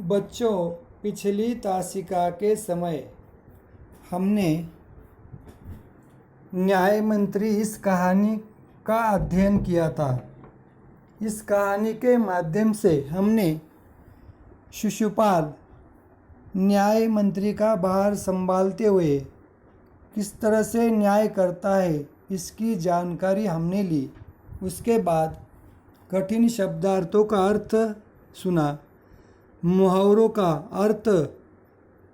बच्चों, पिछली तासिका के समय हमने न्याय मंत्री इस कहानी का अध्ययन किया था। इस कहानी के माध्यम से हमने शिशुपाल न्याय मंत्री का भार संभालते हुए किस तरह से न्याय करता है इसकी जानकारी हमने ली। उसके बाद कठिन शब्दार्थों का अर्थ सुना, मुहावरों का अर्थ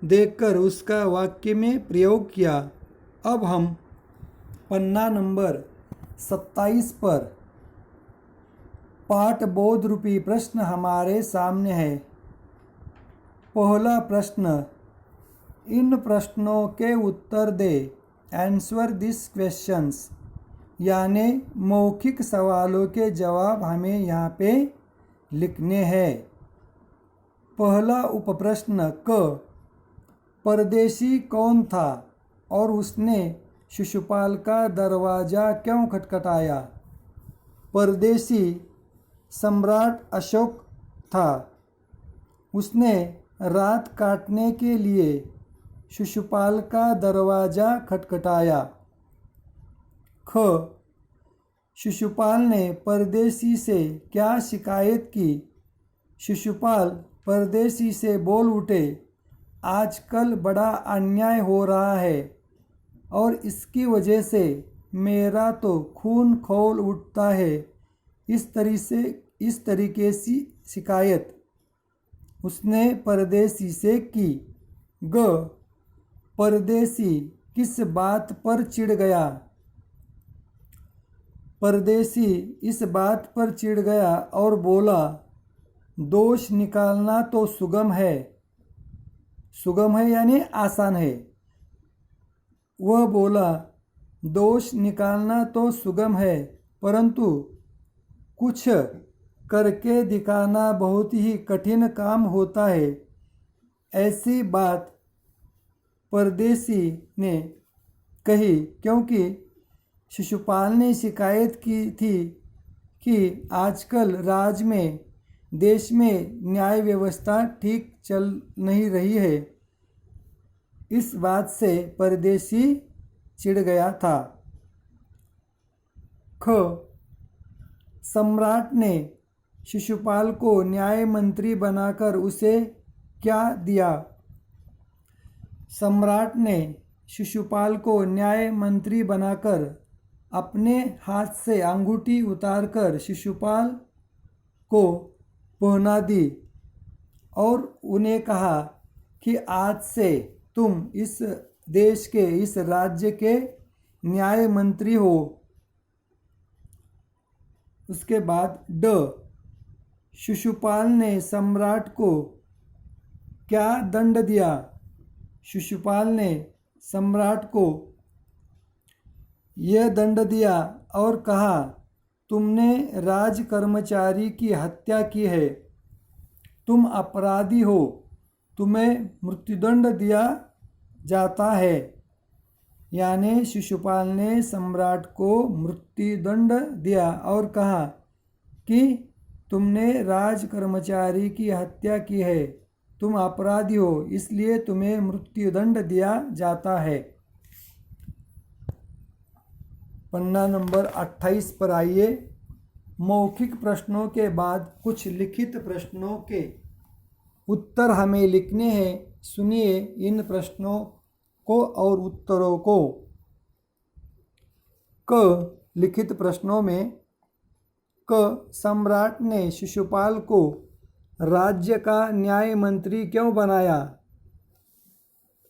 देखकर उसका वाक्य में प्रयोग किया। अब हम पन्ना नंबर 27 पर पाठ बोध रूपी प्रश्न हमारे सामने है। पहला प्रश्न, इन प्रश्नों के उत्तर दे। आंसर दिस क्वेश्चंस, यानी मौखिक सवालों के जवाब हमें यहाँ पे लिखने हैं। पहला उपप्रश्न क, परदेशी कौन था और उसने शिशुपाल का दरवाज़ा क्यों खटखटाया? परदेशी सम्राट अशोक था। उसने रात काटने के लिए शिशुपाल का दरवाज़ा खटखटाया। ख, शिशुपाल ने परदेशी से क्या शिकायत की? शिशुपाल परदेशी से बोल उठे, आजकल बड़ा अन्याय हो रहा है और इसकी वजह से मेरा तो खून खौल उठता है। इस तरीके से शिकायत उसने परदेशी से की। ग, परदेशी किस बात पर चिढ़ गया? परदेशी इस बात पर चिढ़ गया और बोला, दोष निकालना तो सुगम है। सुगम है यानी आसान है। वह बोला, दोष निकालना तो सुगम है, परंतु कुछ करके दिखाना बहुत ही कठिन काम होता है। ऐसी बात परदेशी ने कही क्योंकि शिशुपाल ने शिकायत की थी कि आजकल राज्य में, देश में न्याय व्यवस्था ठीक चल नहीं रही है। इस बात से परदेशी चिढ़ गया था। ख, सम्राट ने शिशुपाल को न्याय मंत्री बनाकर उसे क्या दिया? सम्राट ने शिशुपाल को न्याय मंत्री बनाकर अपने हाथ से अंगूठी उतारकर शिशुपाल को पहना दी और उन्हें कहा कि आज से तुम इस देश के, इस राज्य के न्याय मंत्री हो। उसके बाद ड, शिशुपाल ने सम्राट को क्या दंड दिया? शिशुपाल ने सम्राट को यह दंड दिया और कहा, तुमने राज कर्मचारी की हत्या की है, तुम अपराधी हो, तुम्हें मृत्युदंड दिया जाता है। यानी शिशुपाल ने सम्राट को मृत्युदंड दिया और कहा कि तुमने राज कर्मचारी की हत्या की है, तुम अपराधी हो, इसलिए तुम्हें मृत्युदंड दिया जाता है। पन्ना नंबर 28 पर आइए। मौखिक प्रश्नों के बाद कुछ लिखित प्रश्नों के उत्तर हमें लिखने हैं। सुनिए इन प्रश्नों को और उत्तरों को। क, लिखित प्रश्नों में क, सम्राट ने शिशुपाल को राज्य का न्याय मंत्री क्यों बनाया?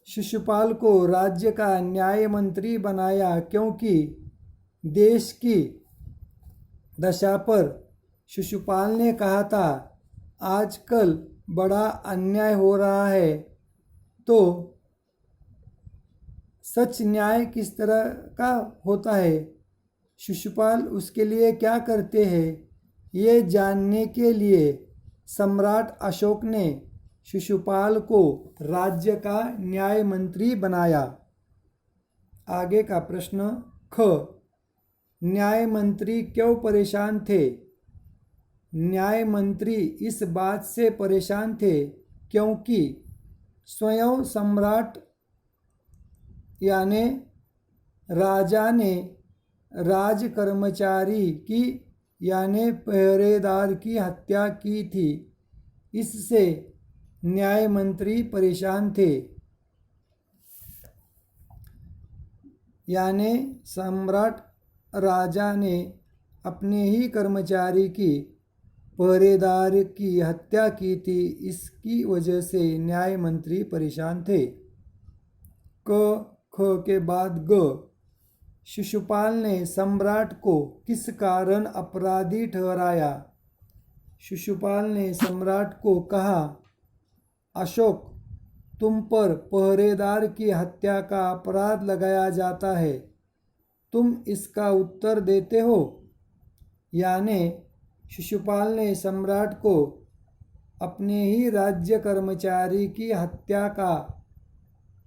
शिशुपाल को राज्य का न्याय मंत्री बनाया क्योंकि देश की दशा पर शिशुपाल ने कहा था, आजकल बड़ा अन्याय हो रहा है, तो सच न्याय किस तरह का होता है, शिशुपाल उसके लिए क्या करते हैं, ये जानने के लिए सम्राट अशोक ने शिशुपाल को राज्य का न्याय मंत्री बनाया। आगे का प्रश्न ख, न्याय मंत्री क्यों परेशान थे? न्याय मंत्री इस बात से परेशान थे क्योंकि स्वयं सम्राट यानी राजा ने राज कर्मचारी की यानी पहरेदार की हत्या की थी। इससे न्याय मंत्री परेशान थे। यानी सम्राट राजा ने अपने ही कर्मचारी की पहरेदार की हत्या की थी। इसकी वजह से न्याय मंत्री परेशान थे। क ख के बाद ग। शिशुपाल ने सम्राट को किस कारण अपराधी ठहराया? शिशुपाल ने सम्राट को कहा, अशोक, तुम पर पहरेदार की हत्या का अपराध लगाया जाता है, तुम इसका उत्तर देते हो? यानी शिशुपाल ने सम्राट को अपने ही राज्य कर्मचारी की हत्या का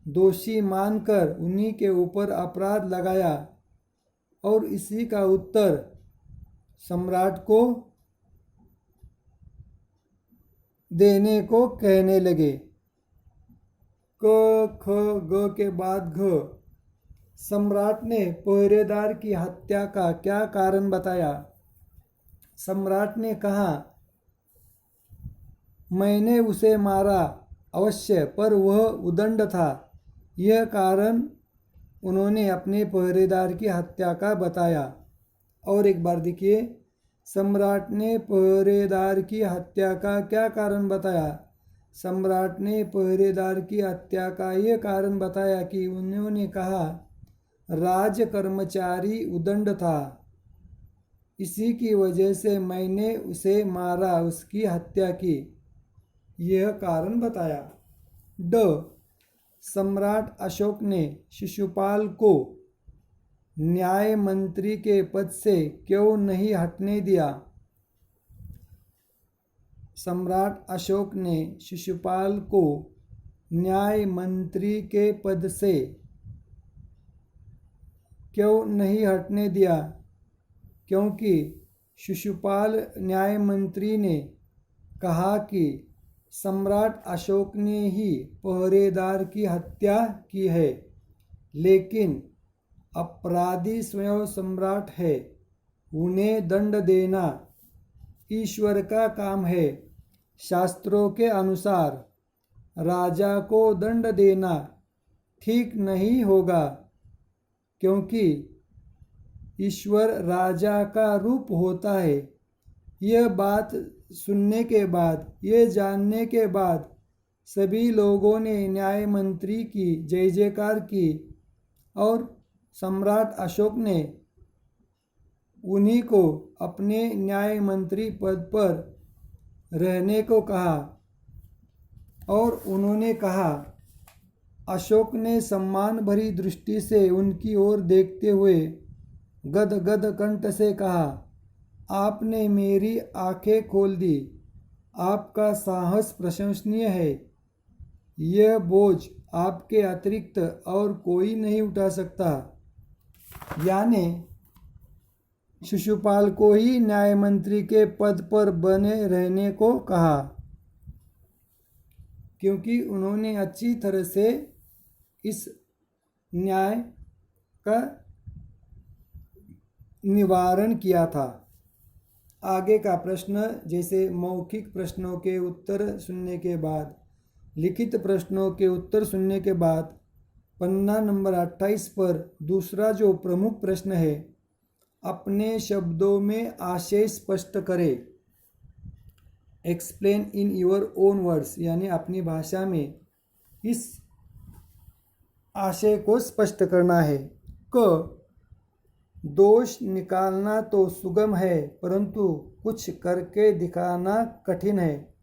दोषी मानकर उन्हीं के ऊपर अपराध लगाया और इसी का उत्तर सम्राट को देने को कहने लगे। क ख ग के बाद घ। सम्राट ने पहरेदार की हत्या का क्या कारण बताया? सम्राट ने कहा, मैंने उसे मारा अवश्य, पर वह उदंड था। यह कारण उन्होंने अपने पहरेदार की हत्या का बताया। और एक बार देखिए, सम्राट ने पहरेदार की हत्या का क्या कारण बताया? सम्राट ने पहरेदार की हत्या का यह कारण बताया कि उन्होंने कहा, राज कर्मचारी उदंड था, इसी की वजह से मैंने उसे मारा, उसकी हत्या की, यह कारण बताया। ड। सम्राट अशोक ने शिशुपाल को न्याय मंत्री के पद से क्यों नहीं हटने दिया? सम्राट अशोक ने शिशुपाल को न्याय मंत्री के पद से क्यों नहीं हटने दिया? क्योंकि शिशुपाल न्याय मंत्री ने कहा कि सम्राट अशोक ने ही पहरेदार की हत्या की है, लेकिन अपराधी स्वयं सम्राट है, उन्हें दंड देना ईश्वर का काम है। शास्त्रों के अनुसार राजा को दंड देना ठीक नहीं होगा, क्योंकि ईश्वर राजा का रूप होता है। यह बात सुनने के बाद, यह जानने के बाद सभी लोगों ने न्याय मंत्री की जय जयकार की और सम्राट अशोक ने उन्हीं को अपने न्याय मंत्री पद पर रहने को कहा। और उन्होंने कहा, अशोक ने सम्मान भरी दृष्टि से उनकी ओर देखते हुए गदगद कंठ से कहा, आपने मेरी आंखें खोल दी, आपका साहस प्रशंसनीय है। यह बोझ आपके अतिरिक्त और कोई नहीं उठा सकता। यानी शिशुपाल को ही न्याय मंत्री के पद पर बने रहने को कहा, क्योंकि उन्होंने अच्छी तरह से इस न्याय का निवारण किया था। आगे का प्रश्न, जैसे मौखिक प्रश्नों के उत्तर सुनने के बाद, लिखित प्रश्नों के उत्तर सुनने के बाद, पन्ना नंबर 28 पर दूसरा जो प्रमुख प्रश्न है, अपने शब्दों में आशय स्पष्ट करें। Explain in your own words, यानी अपनी भाषा में इस आशय को स्पष्ट करना है। क। दोष निकालना तो सुगम है, परंतु कुछ करके दिखाना कठिन है।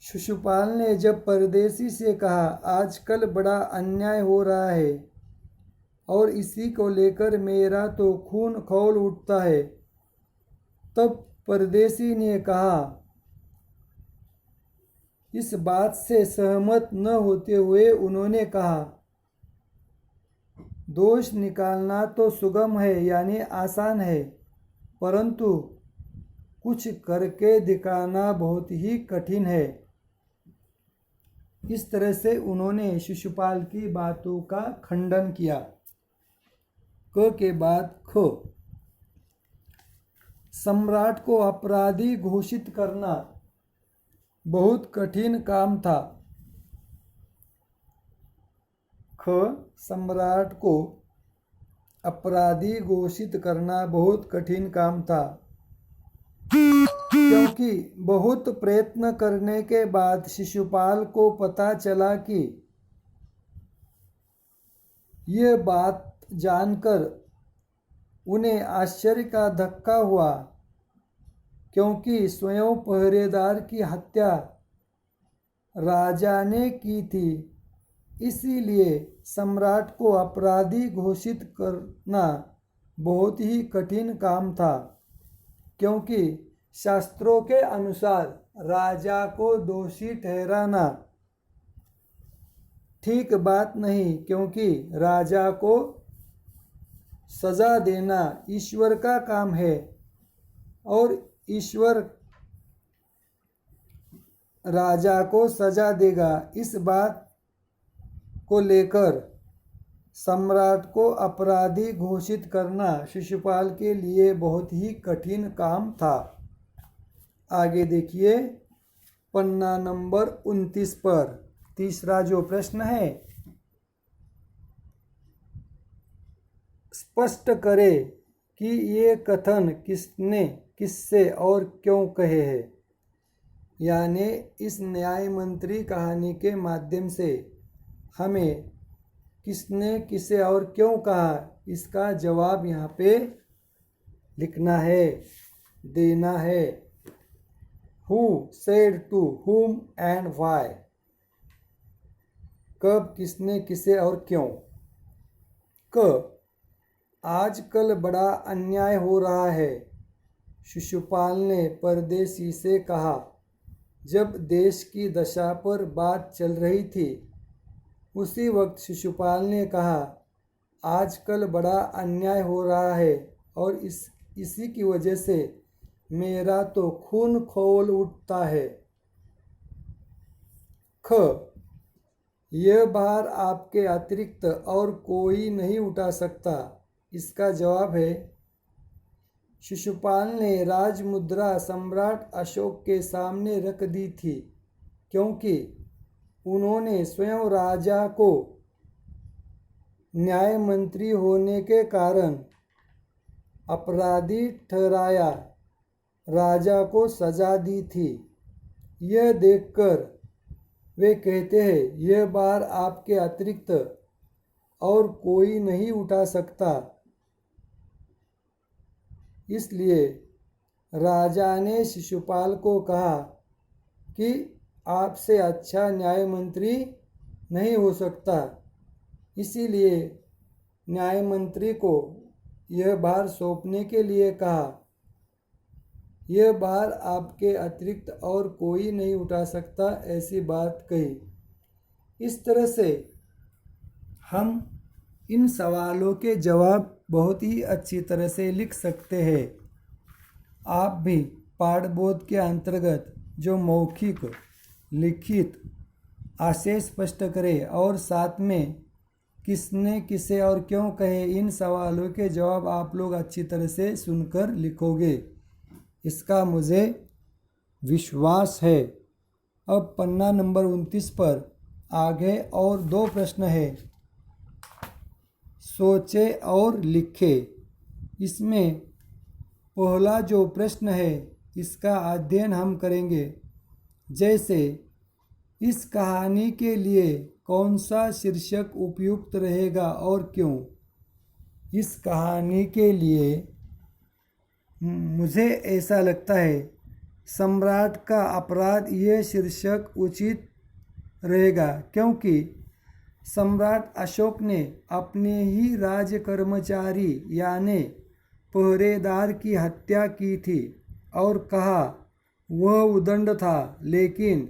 शिशुपाल ने जब परदेसी से कहा, आजकल बड़ा अन्याय हो रहा है और इसी को लेकर मेरा तो खून खौल उठता है, तब परदेसी ने कहा, इस बात से सहमत न होते हुए उन्होंने कहा, दोष निकालना तो सुगम है यानी आसान है, परंतु कुछ करके दिखाना बहुत ही कठिन है। इस तरह से उन्होंने शिशुपाल की बातों का खंडन किया। क के बाद ख, सम्राट को अपराधी घोषित करना बहुत कठिन काम था। ख, सम्राट को अपराधी घोषित करना बहुत कठिन काम था, क्योंकि बहुत प्रयत्न करने के बाद शिशुपाल को पता चला कि यह बात जानकर उन्हें आश्चर्य का धक्का हुआ, क्योंकि स्वयं पहरेदार की हत्या राजा ने की थी। इसीलिए सम्राट को अपराधी घोषित करना बहुत ही कठिन काम था, क्योंकि शास्त्रों के अनुसार राजा को दोषी ठहराना ठीक बात नहीं, क्योंकि राजा को सजा देना ईश्वर का काम है और ईश्वर राजा को सजा देगा। इस बात को लेकर सम्राट को अपराधी घोषित करना शिशुपाल के लिए बहुत ही कठिन काम था। आगे देखिए पन्ना नंबर 29 पर तीसरा जो प्रश्न है, स्पष्ट करे कि ये कथन किसने किससे और क्यों कहे हैं। यानी इस न्याय मंत्री कहानी के माध्यम से हमें किसने किसे और क्यों कहा, इसका जवाब यहाँ पे लिखना है, देना है। Who said to whom and why, कब, किसने, किसे और क्यों। क, आजकल बड़ा अन्याय हो रहा है, शिशुपाल ने परदेसी से कहा। जब देश की दशा पर बात चल रही थी, उसी वक्त शिशुपाल ने कहा, आजकल बड़ा अन्याय हो रहा है और इसी की वजह से मेरा तो खून खौल उठता है। ख, यह भार आपके अतिरिक्त और कोई नहीं उठा सकता। इसका जवाब है, शिशुपाल ने राजमुद्रा सम्राट अशोक के सामने रख दी थी, क्योंकि उन्होंने स्वयं राजा को न्याय मंत्री होने के कारण अपराधी ठहराया, राजा को सजा दी थी। यह देखकर वे कहते हैं, यह भार आपके अतिरिक्त और कोई नहीं उठा सकता। इसलिए राजा ने शिशुपाल को कहा कि आपसे अच्छा न्याय मंत्री नहीं हो सकता। इसीलिए न्याय मंत्री को यह भार सौंपने के लिए कहा। यह भार आपके अतिरिक्त और कोई नहीं उठा सकता, ऐसी बात कही। इस तरह से हम इन सवालों के जवाब बहुत ही अच्छी तरह से लिख सकते हैं। आप भी पाठबोध के अंतर्गत जो मौखिक, लिखित आशय स्पष्ट करें और साथ में किसने, किसे और क्यों कहे, इन सवालों के जवाब आप लोग अच्छी तरह से सुनकर लिखोगे, इसका मुझे विश्वास है। अब पन्ना नंबर 29 पर आगे और दो प्रश्न है, सोचे और लिखे। इसमें पहला जो प्रश्न है इसका अध्ययन हम करेंगे, जैसे इस कहानी के लिए कौन सा शीर्षक उपयुक्त रहेगा और क्यों। इस कहानी के लिए मुझे ऐसा लगता है सम्राट का अपराध यह शीर्षक उचित रहेगा, क्योंकि सम्राट अशोक ने अपने ही राज कर्मचारी यानी पहरेदार की हत्या की थी और कहा वह उदंड था, लेकिन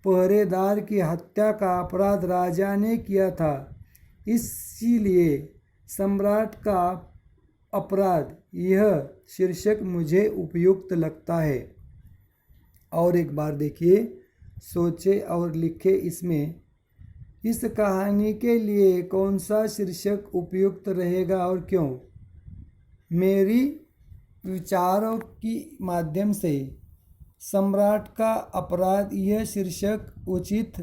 पहरेदार की हत्या का अपराध राजा ने किया था। इसीलिए सम्राट का अपराध यह शीर्षक मुझे उपयुक्त लगता है। और एक बार देखिए सोचे और लिखे। इसमें इस कहानी के लिए कौन सा शीर्षक उपयुक्त रहेगा और क्यों? मेरी विचारों की माध्यम से सम्राट का अपराध यह शीर्षक उचित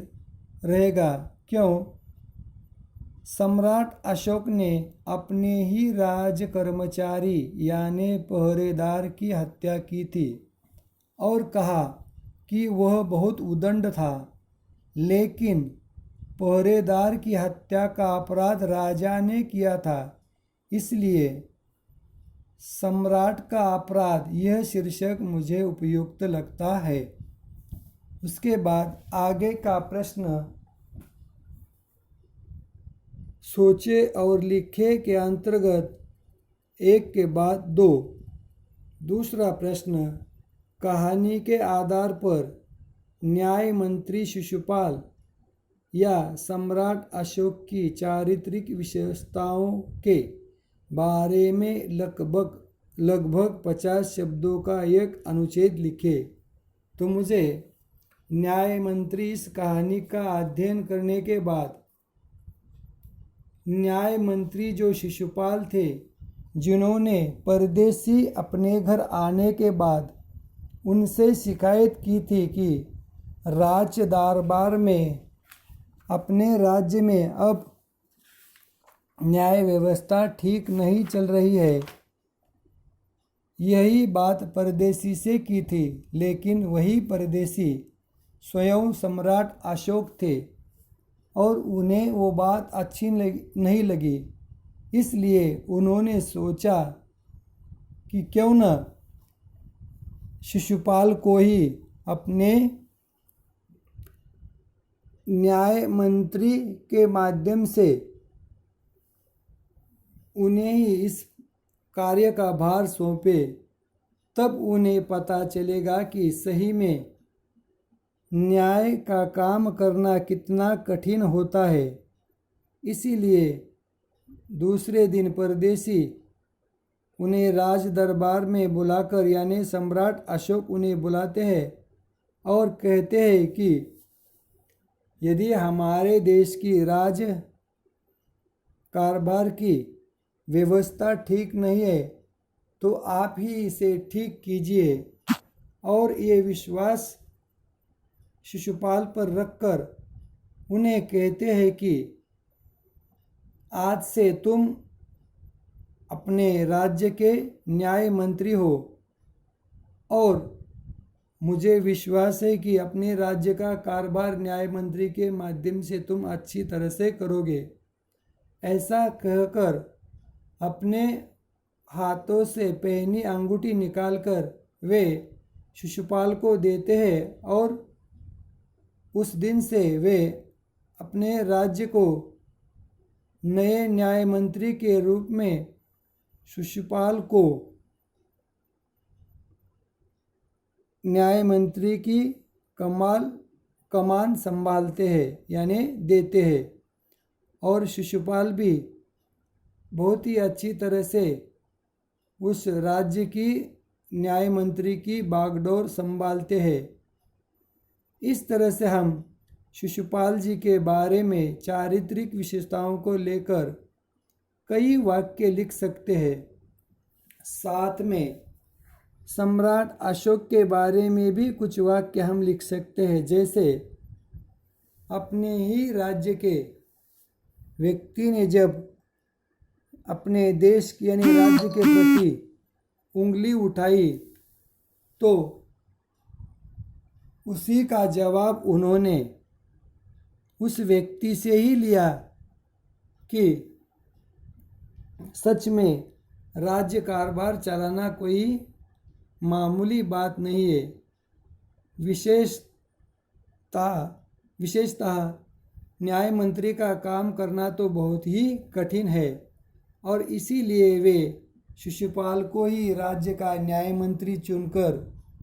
रहेगा। क्यों? सम्राट अशोक ने अपने ही राज कर्मचारी यानी पहरेदार की हत्या की थी और कहा कि वह बहुत उद्दंड था, लेकिन पहरेदार की हत्या का अपराध राजा ने किया था, इसलिए सम्राट का अपराध यह शीर्षक मुझे उपयुक्त लगता है। उसके बाद आगे का प्रश्न सोचे और लिखे के अंतर्गत एक के बाद दो। दूसरा प्रश्न, कहानी के आधार पर न्याय मंत्री शिशुपाल या सम्राट अशोक की चारित्रिक विशेषताओं के बारे में लगभग 50 शब्दों का एक अनुच्छेद लिखे। तो मुझे न्याय मंत्री इस कहानी का अध्ययन करने के बाद न्याय मंत्री जो शिशुपाल थे, जिन्होंने परदेसी अपने घर आने के बाद उनसे शिकायत की थी कि राज दरबार में अपने राज्य में अब न्याय व्यवस्था ठीक नहीं चल रही है, यही बात परदेसी से की थी। लेकिन वही परदेसी स्वयं सम्राट अशोक थे और उन्हें वो बात अच्छी नहीं लगी, इसलिए उन्होंने सोचा कि क्यों न शिशुपाल को ही अपने न्याय मंत्री के माध्यम से उन्हें ही इस कार्य का भार सौंपे। तब उन्हें पता चलेगा कि सही में न्याय का काम करना कितना कठिन होता है। इसीलिए दूसरे दिन परदेसी उन्हें राज दरबार में बुलाकर यानी सम्राट अशोक उन्हें बुलाते हैं और कहते हैं कि यदि हमारे देश की राज कारोबार की व्यवस्था ठीक नहीं है तो आप ही इसे ठीक कीजिए। और ये विश्वास शिशुपाल पर रखकर उन्हें कहते हैं कि आज से तुम अपने राज्य के न्याय मंत्री हो और मुझे विश्वास है कि अपने राज्य का कारोबार न्याय मंत्री के माध्यम से तुम अच्छी तरह से करोगे। ऐसा कहकर अपने हाथों से पहनी अंगूठी निकालकर वे शिशुपाल को देते हैं और उस दिन से वे अपने राज्य को नए न्याय मंत्री के रूप में शिशुपाल को न्याय मंत्री की कमान संभालते हैं यानी देते हैं। और शिशुपाल भी बहुत ही अच्छी तरह से उस राज्य की न्याय मंत्री की बागडोर संभालते हैं। इस तरह से हम शिशुपाल जी के बारे में चारित्रिक विशेषताओं को लेकर कई वाक्य लिख सकते हैं। साथ में सम्राट अशोक के बारे में भी कुछ वाक्य हम लिख सकते हैं, जैसे अपने ही राज्य के व्यक्ति ने जब अपने देश यानी राज्य के प्रति उंगली उठाई तो उसी का जवाब उन्होंने उस व्यक्ति से ही लिया कि सच में राज्य कारोबार चलाना कोई मामूली बात नहीं है। विशेषतः न्याय मंत्री का काम करना तो बहुत ही कठिन है और इसीलिए वे शिशुपाल को ही राज्य का न्याय मंत्री चुनकर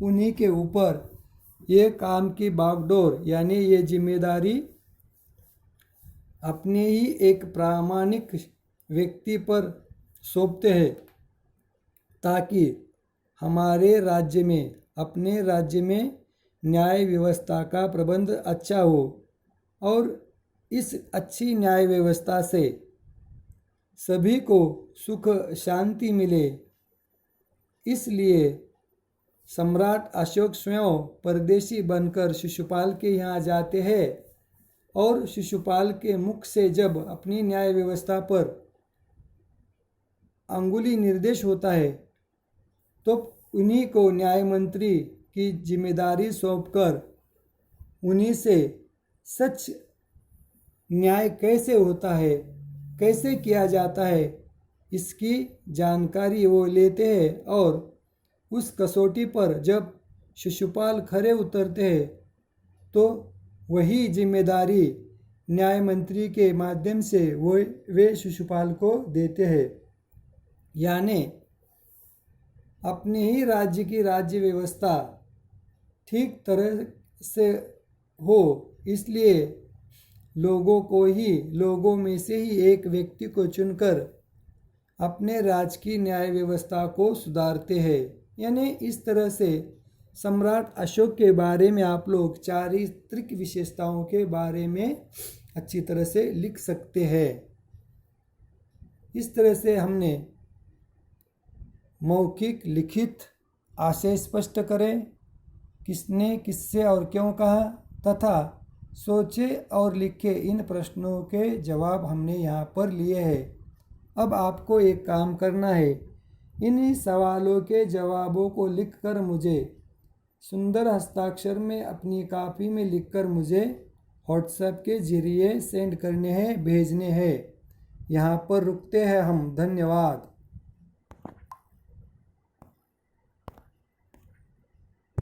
उन्हीं के ऊपर ये काम की बागडोर यानी ये जिम्मेदारी अपने ही एक प्रामाणिक व्यक्ति पर सौंपते हैं ताकि हमारे राज्य में अपने राज्य में न्याय व्यवस्था का प्रबंध अच्छा हो और इस अच्छी न्याय व्यवस्था से सभी को सुख शांति मिले, इसलिए सम्राट अशोक स्वयं परदेशी बनकर शिशुपाल के यहाँ जाते हैं और शिशुपाल के मुख से जब अपनी न्याय व्यवस्था पर अंगुली निर्देश होता है तो उन्हीं को न्याय मंत्री की जिम्मेदारी सौंपकर उन्हीं से सच न्याय कैसे होता है, कैसे किया जाता है, इसकी जानकारी वो लेते हैं और उस कसौटी पर जब शिशुपाल खरे उतरते हैं तो वही जिम्मेदारी न्याय मंत्री के माध्यम से वे शिशुपाल को देते हैं। यानी अपने ही राज्य की राज्य व्यवस्था ठीक तरह से हो, इसलिए लोगों में से ही एक व्यक्ति को चुनकर अपने राज्य की न्याय व्यवस्था को सुधारते हैं। यानी इस तरह से सम्राट अशोक के बारे में आप लोग चारित्रिक विशेषताओं के बारे में अच्छी तरह से लिख सकते हैं। इस तरह से हमने मौखिक लिखित आशय स्पष्ट करें, किसने किससे और क्यों कहा, तथा सोचे और लिखे इन प्रश्नों के जवाब हमने यहाँ पर लिए हैं। अब आपको एक काम करना है, इन सवालों के जवाबों को लिखकर मुझे सुंदर हस्ताक्षर में अपनी कॉपी में लिखकर मुझे व्हाट्सएप के जरिए सेंड करने हैं, भेजने हैं। यहाँ पर रुकते हैं हम। धन्यवाद।